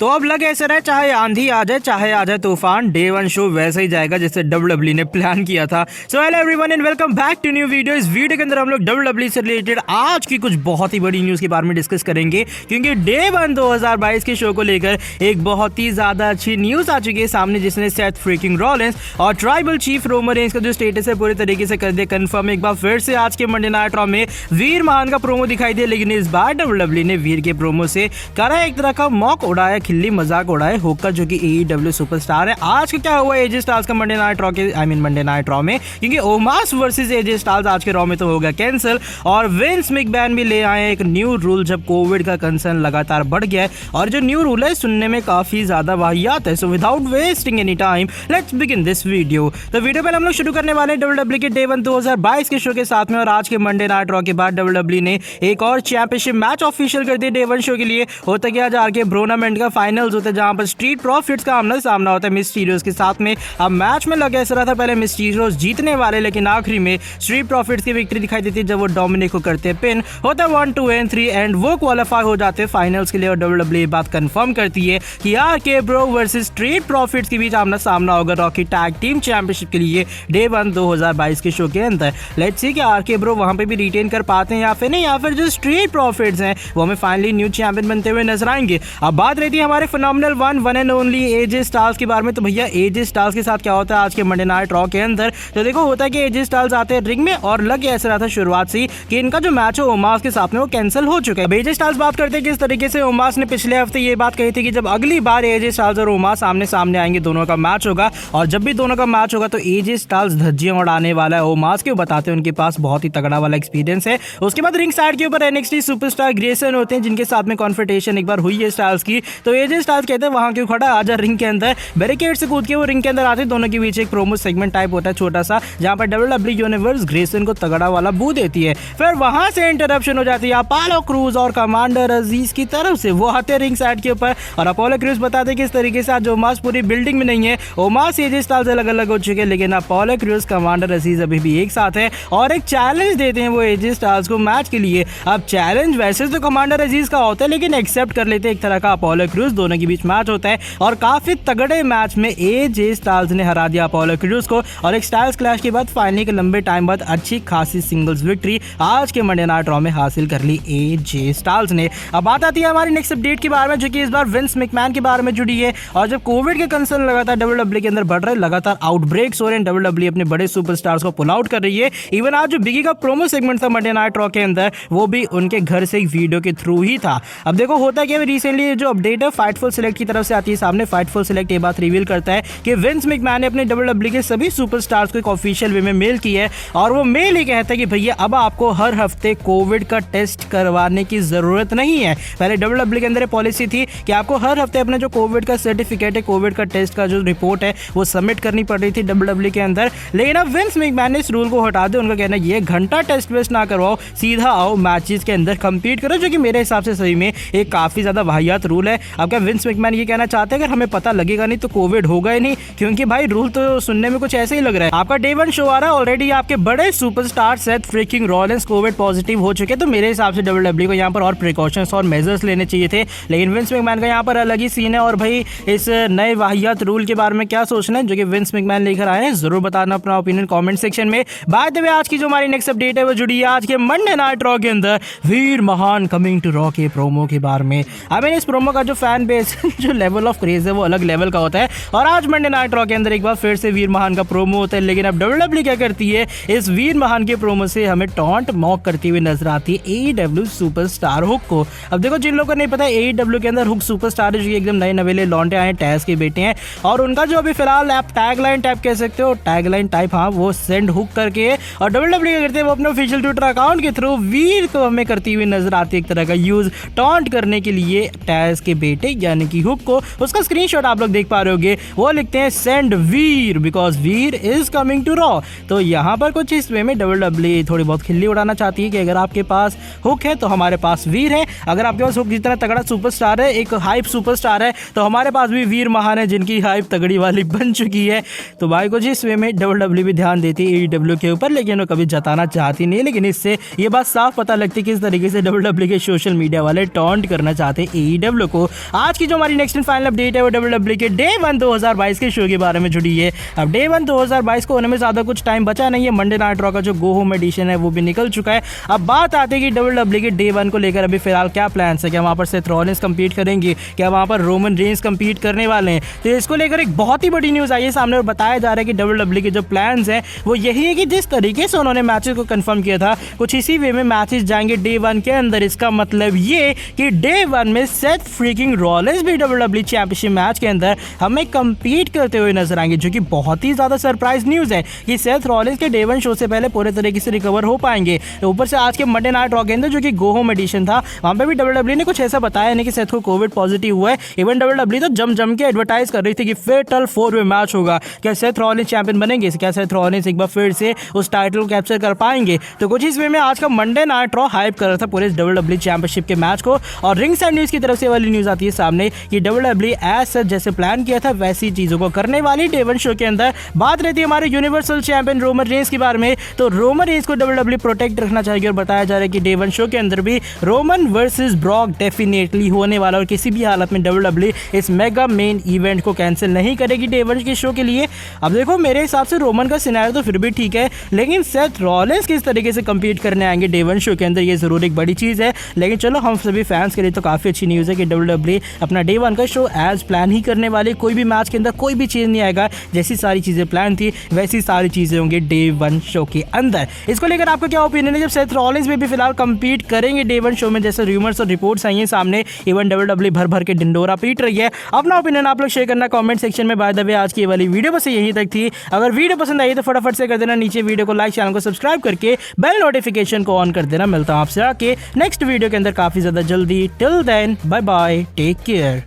तो अब लग ऐसा रहा है चाहे आंधी आ जाए चाहे आ जाए तूफान, डे 1 शो वैसे ही जाएगा जैसे डब्ल्यूडब्ल्यू ने प्लान किया था। So hello everyone and welcome back to new video. इस वीडियो के अंदर हम लोग डब्ल्यूडब्ल्यू से रिलेटेड आज की कुछ बहुत ही बड़ी न्यूज़ के बारे में डिस्कस करेंगे, क्योंकि डे 1 2022 के शो को लेकर एक बहुत ही ज़्यादा अच्छी न्यूज़ आ चुकी है सामने, जिसने सेथ फ्रीकिंग रॉलिंस और ट्राइबल चीफ रोमन रेंज का जो स्टेटस है पूरे तरीके से कर दिया कंफर्म। एक बार फिर से आज के मंडे नाइट रॉ में वीर महान का प्रोमो दिखाई दिया, लेकिन इस बार डब्ल्यूडब्ल्यू ने वीर के प्रोमो से करा एक तरह का मॉक उड़ाया, खिल्ली मजाक उड़ाया होकर, जो कि AEW सुपरस्टार है। आज का क्या हुआ एजे स्टाइल्स का मंडे नाइट रॉ के मंडे नाइट रॉ में, क्योंकि ओमास वर्सेस एजे स्टाइल्स आज के रॉ में तो हो गया कैंसिल, और विंस मैकमैन भी ले आए एक न्यू रूल जब कोविड का कंसर्न लगातार बढ़ गया है। और जो न्यू रूल है सुनने में काफी ज्यादा वाहियात है। So without wasting any time let's begin this video. तो वीडियो पहले हम लोग शुरू करने वाले हैं डब्ल्यूडब्ल्यू के डे 1 2022 के शो के साथ में, और आज के मंडे नाइट रॉ के बाद डब्ल्यूडब्ल्यू ने एक और चैंपियनशिप मैच ऑफिशियल कर दिया डे 1 शो के लिए। होता क्या आज आरके ब्रोनामेंट का फाइनल्स होता है, जहां पर स्ट्रीट प्रॉफिट्स का आमना सामना होता है मिस्टीरियोस के साथ में। अब मैच में लगा ऐसा रहा था पहले मिस्टीरियोस जीतने वाले, लेकिन आखिरी में स्ट्रीट प्रॉफिट्स की विक्ट्री दिखाई देती है जब वो डोमिनिक को करते पिन। होता है 1 2 and 3 एंड वो क्वालिफाई हो जाते हैं फाइनल्स के लिए। और डब्ल्यूडब्ल्यू बात कंफर्म करती है कि RK Bro versus street profits के बीच आमना सामना होगा रॉकी टैग टीम चैंपियनशिप के लिए डे 1 2022 के शो के अंदर। लेट्स सी कि आरके ब्रो वहां पे भी रिटेन कर पाते हैं या फिर नहीं, या फिर जो स्ट्रीट प्रॉफिट्स हैं वो हमें फाइनली न्यू चैंपियन बनते हुए नजर आएंगे। अब बात रहती है हमारे phenomenal one and only AJ Styles के बारे में। तो भैया एजे स्टाइल्स के साथ क्या होता है आज के मंडे नाइट रॉ के अंदर, तो देखो होता है कि एजे स्टाइल्स आते हैं रिंग में, और लग ऐसा रहा था शुरुआत से कि इनका जो मैच है ओमास के साथ में वो कैंसिल हो चुका है। एजे स्टाइल्स बात करते हैं किस तरीके से ओमास ने पिछले हफ्ते ये बात कही थी कि जब अगली बार एजे स्टाइल्स और ओमास आमने सामने आएंगे दोनों का मैच होगा, और जब भी दोनों का मैच होगा तो एजे स्टाइल्स धज्जियां उड़ाने वाला है ओमास के। बताते हैं उनके पास बहुत ही तगड़ा वाला एक्सपीरियंस है। उसके बाद रिंग साइड के ऊपर NXT सुपरस्टार ग्रेसन होते हैं, जिनके साथ में कॉन्फ्रंटेशन एक बार हुई है स्टाइल्स की। तो एजे स्टाइल्स कहते हैं वहां क्यों खड़ा, आजा रिंग के अंदर। बैरिकेड से कूद के वो रिंग के अंदर आते हैं, दोनों के बीच एक प्रोमो सेगमेंट टाइप होता है छोटा सा, जहां पर डब्ल्यूडब्ल्यू यूनिवर्स ग्रेसन को तगड़ा वाला बू देती है। फिर वहां से इंटरप्शन हो जाती है अपोलो क्रूज और कमांडर अजीज की तरफ से। वो आते हैं रिंग साइड के ऊपर, और अपोलो क्रूज बताते हैं किस तरीके से आज ओमास पूरी बिल्डिंग में नहीं है, ओमास एजे स्टाइल्स अलग अलग हो चुके हैं, लेकिन अपोलो क्रूज कमांडर अजीज अभी भी एक साथ है, और एक चैलेंज देते हैं वो एजे स्टाइल्स को मैच के लिए। अब चैलेंज वैसे तो कमांडर अजीज का होता है, लेकिन एक्सेप्ट कर लेते हैं एक तरह का अपोलो क्रूज। दोनों के बीच मैच होता है, और काफी तगड़े मैच में एजे स्टाइल्स ने हरा दिया अपोलो क्रूज को, और एक स्टाइल्स क्लैश के बाद फाइनली के लंबे टाइम बाद अच्छी खासी सिंगल्स विक्ट्री आज के मंडे नाइट रॉ में हासिल कर ली एजे स्टाइल्स ने। अब बात आती है हमारी नेक्स्ट अपडेट के बारे में, जो कि इस बार विंस मैकमैन के बारे में जुड़ी है। और जब कोविड के कंसर्न लगातार डब्ल्यूडब्ल्यू के अंदर बढ़ रहे, लगातार आउटब्रेक्स हो रहे हैं, डब्ल्यूडब्ल्यू अपने बड़े सुपरस्टार्स को पुल आउट कर रही है। इवन आज जो बिगी का प्रोमो सेगमेंट था मंडे नाइट रॉ के अंदर, वो भी उनके घर से एक वीडियो के थ्रू ही था। अब देखो होता क्या, रिसेंटली जो अपडेट है फाइटफुल सेलेक्ट की तरफ से आती है सामने। फाइटफुल सेलेक्ट ये बात रिवील करता है कि विंस मैकमैन ने अपने डब्ल्यूडब्ल्यू के सभी सुपरस्टार्स को एक ऑफिशियल वे में मेल की है, और वो मेल ही कहता है कि भैया अब आपको हर हफ्ते कोविड का टेस्ट करवाने की जरूरत नहीं है। पहले डब्ल्यूडब्ल्यू के अंदर पॉलिसी थी कि आपको हर हफ्ते अपने जो कोविड का सर्टिफिकेट है, कोविड का टेस्ट का जो रिपोर्ट है, वो सबमिट करनी पड़ रही थी डब्ल्यूडब्ल्यू के अंदर। लेकिन अब विंस मैकमैन ने इस रूल को हटा दिया। उनका कहना है ये घंटा टेस्ट वेस्ट ना करवाओ, सीधा आओ मैचेस के अंदर कंपीट करो, जो कि मेरे हिसाब से सही में एक काफी ज्यादा वाहियात रूल है। अब क्या विंस मैकमैन ये कहना चाहते हैं अगर हमें पता लगेगा नहीं तो कोविड होगा ही नहीं, क्योंकि भाई रूल तो सुनने में कुछ ऐसे ही लग रहा है। आपका डे 1 शो आ रहा है, ऑलरेडी आपके बड़े superstar Seth freaking Rollins Covid positive हो चुके, तो मेरे हिसाब से डब्ल्यूडब्ल्यू को यहाँ पर और प्रिकॉशंस और मेजर्स लेने चाहिए थे। लेकिन विंस मैकमैन का यहाँ पर अलग ही सीन है। और भाई इस नए वाहियात रूल के बारे में क्या सोचना है जो कि विंस मैकमैन लेकर आए हैं, जरूर बताना अपना ओपिनियन कमेंट सेक्शन में। बाय द वे आज की जो हमारी नेक्स्ट अपडेट है वो जुड़ी है आज के मंडे नाइट रॉ के अंदर वीर महान कमिंग टू रॉ के प्रोमो के बारे में। आई मीन इस प्रोमो का जो फैन बेस जो लेवल ऑफ क्रेज है वो अलग लेवल का होता है, और आज मंडे नाइट रॉ के अंदर एक बार फिर से वीर महान का प्रोमो होता है। लेकिन अब डब्ल्यूडब्ल्यू क्या करती है, इस वीर महान के प्रोमो से हमें टॉन्ट मॉक करती हुई नजर आती है AEW सुपरस्टार हुक को। अब देखो जिन लोगों को नहीं पता, AEW के अंदर हुक सुपरस्टार है, जो एकदम नए नवेले लौंडे आए टैज के बेटे हैं, और उनका जो अभी फिलहाल आप टैगलाइन टाइप कह सकते हो, टैगलाइन टाइप हाँ, वो सेंड हुक करके, और डब्ल्यूडब्ल्यू क्या करते हैं वो अपने ऑफिशियल ट्विटर अकाउंट के थ्रू वीर को हमें करती हुई नजर आती है, एक तरह का यूज टॉन्ट करने के लिए टैज के बेटे यानी कि हुक को। उसका स्क्रीनशॉट आप लोग देख पा रहे होंगे, वो लिखते हैं send veer because veer is coming to raw. तो यहाँ पर कुछ इस वे में डब्ल्यूडब्ल्यू थोड़ी बहुत खिल्ली उड़ाना चाहती है कि अगर आपके पास हुक है तो हमारे पास वीर है, अगर आपके पास हुक जितना तगड़ा सुपरस्टार है, एक हाइप सुपरस्टार है, तो हमारे पास भी वीर महान है जिनकी हाइप तगड़ी वाली बन चुकी है। तो भाई कुछ इस वे में डब्ल्यूडब्ल्यू भी ध्यान देती है AEW के ऊपर, लेकिन वो कभी जताना चाहती नहीं। लेकिन इससे ये बात साफ पता लगती है किस तरीके से डब्ल्यूडब्ल्यू के सोशल मीडिया वाले टॉन्ट करना चाहते हैं AEW को। आज की जो हमारी नेक्स्ट एंड फाइनल अपडेट है वो WWE के डे 1 2022 के शो के बारे में जुड़ी है। अब डे 1 2022 को होने में ज़्यादा कुछ टाइम बचा नहीं है। मंडे नाइट रॉ का जो गो होम एडिशन है वो भी निकल चुका है। अब बात आती है कि WWE के डे 1 को लेकर अभी फिलहाल क्या प्लान्स है। क्या वहाँ पर सेथ रॉलिंस कम्पीट करेंगे, क्या वहाँ पर रोमन रेंस कम्पीट करने वाले हैं। तो इसको लेकर एक बहुत ही बड़ी न्यूज़ आई है सामने और बताया जा रहा है कि WWE के जो प्लान्स हैं वो यही है कि जिस तरीके से उन्होंने मैचेस को कंफर्म किया था कुछ इसी वे में मैचेस जाएंगे डे 1 के अंदर। इसका मतलब ये कि डे 1 में सेथ फ्रीकिंग रॉलिंस भी WWE चैंपियनशिप मैच के अंदर हमें कम्पीट करते हुए नजर आएंगे, जो कि बहुत ही ज़्यादा सरप्राइज न्यूज़ है कि सेथ रॉलिंस के डे 1 शो से पहले पूरे तरीके से रिकवर हो पाएंगे। ऊपर से आज के मंडे नाइट रॉ के अंदर जो कि गो होम एडिशन था वहाँ पे भी WWE ने कुछ ऐसा बताया नहीं कि सेथ को कोविड पॉजिटिव हुआ है। इवन WWE तो जम के एडवर्टाइज कर रही थी कि फेटल 4-वे मैच होगा। क्या सेथ रॉलिंस चैंपियन बनेंगे, क्या सेथ रॉलिंस एक बार फिर से उस टाइटल को कैप्चर कर पाएंगे। तो कुछ इस वे में आज का मंडे नाइट रॉ हाइप कर रहा था पूरे WWE चैंपियनशिप के मैच को। और रिंग साइड न्यूज़ की तरफ से वाली न्यूज़ आती है सामने कि WWE ऐसा जैसे प्लान किया था वैसी चीज़ों को करने वाली डे 1 शो के अंदर। बात रहती है हमारे यूनिवर्सल चैंपियन रोमन रेंस के बारे में। तो रोमन रेंस को WWE प्रोटेक्ट रखना चाहिए और बताया जा रहा है कि डे 1 शो के अंदर भी रोमन वर्सेस ब्रॉक डेफिनेटली होने वाला और किसी भी हालत में WWE इस मेगा मेन इवेंट को कैंसिल नहीं करेगी डे 1 के शो के लिए। अब देखो मेरे हिसाब से रोमन का सिनेरियो तो फिर भी ठीक है, लेकिन सेथ रॉलिंस किस तरीके से कम्पीट करने आएंगे डे 1 शो के अंदर ये जरूर एक बड़ी चीज़ है। लेकिन चलो हम सभी फैंस के लिए तो काफ़ी अच्छी न्यूज़ है कि WWE अपना डे 1 का शो एज प्लान ही करने वाले। कोई भी मैच के अंदर कोई भी चीज़ नहीं आएगा, जैसी सारी चीज़ें प्लान थी वैसी सारी चीज़ें होंगी डे 1 शो के अंदर। इसको लेकर आपका क्या ओपिनियन है जब सेथ रॉलिंस भी फिलहाल कम्पीट करेंगे डे 1 शो में, जैसे रूमर्स और रिपोर्ट्स आई हैं सामने। इवन WWE भर के डिंडोरा पीट रही है। अपना ओपिनियन आप लोग शेयर करना कमेंट सेक्शन में। बाय द वे आज की वाली वीडियो बस यहीं तक थी। अगर वीडियो पसंद आई तो फटाफट से कर देना नीचे वीडियो को लाइक, चैनल को सब्सक्राइब करके बेल नोटिफिकेशन को ऑन कर देना। मिलता हूं आपसे आके नेक्स्ट वीडियो के अंदर काफी ज्यादा जल्दी। Till then bye bye, take care.